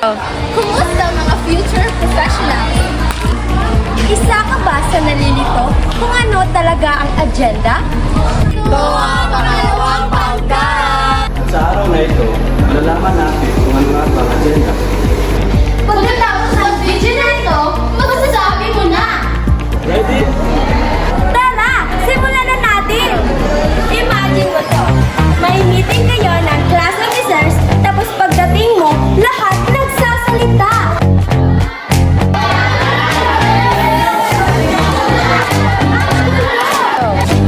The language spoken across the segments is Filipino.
Kumusta mga future professionals? Isa ka ba sa nalilito kung ano talaga ang agenda? Ito ang pangalawang pangkat! Sa araw na ito, malalaman natin kung ano nga ba ang agenda. Pagkatapos ng video na ito, magsasabi mo na! Ready? Tara! Simulan na natin! Imagine mo to. May meeting kayo ng class officers, tapos pagdating mo, lahat nagsasalita.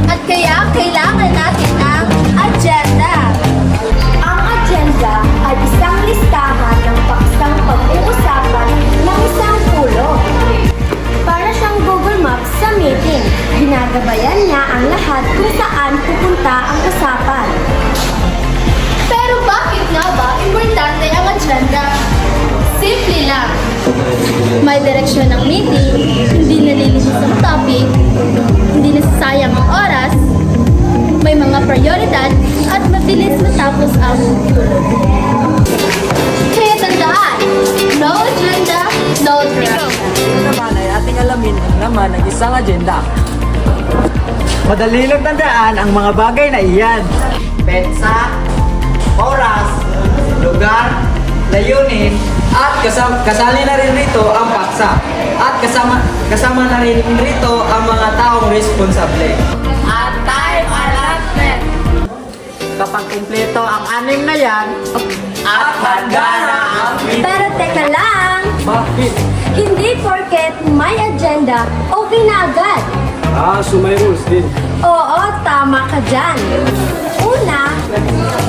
At kaya kailangan natin ng agenda. Ang agenda ay isang listahan ng paksang pag-uusapan ng isang pulong. Para siyang Google Maps sa meeting. Ginagabayan niya ang lahat kung saan pupunta ang usapan. Pero bakit nga ba importante ang agenda? Simple lang. May direksyon ng meeting, hindi nalilinis ang topic, hindi nasasayang ang oras, may mga prioridad, at mabilis matapos ang tulog. Kaya tandaan, no agenda, no draft. Ito naman ay ating alamin ang laman ng isang agenda. Madali lang tandaan ang mga bagay na iyan. Petsa, oras, lugar, layunin, at kasali na rin rito ang paksa. At kasama na rin rito ang mga taong responsable. At time allotment. Kapag kumpleto ang anim na yan, at handa na ang meeting. Pero teka lang, Bakit? hindi porket may agenda, okay na agad. So may rules din. Oo, tama ka dyan. Una,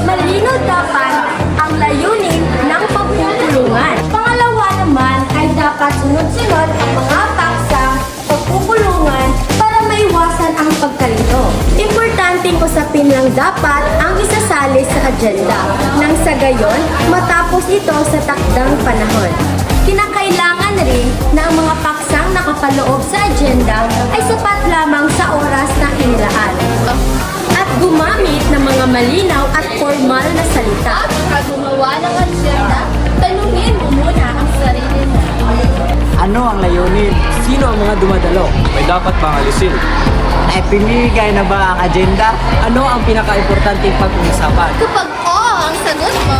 malinaw dapat ang layunin ng pagpupulungan. Pangalawa naman ay dapat sunod-sunod ang mga paksa pagpupulungan para maiwasan ang pagkalito. Importanteng usapin lang dapat ang isasali sa agenda nang sa gayon matapos ito sa takdang panahon. Kinakailangan rin na ang mga paksang nakapaloob sa agenda ay sapat lamang sa oras na inilaan. At gumamit ng mga malinaw at formal na salita. At gumawa ng agenda, tanungin mo muna ang sarili mo. Ano ang layunin? Sino ang mga dumadalo? May dapat pang alisin. Ay pinigay na ba ang agenda? Ano ang pinaka-importante pag-uusapan? Kapag oo ang sagot mo,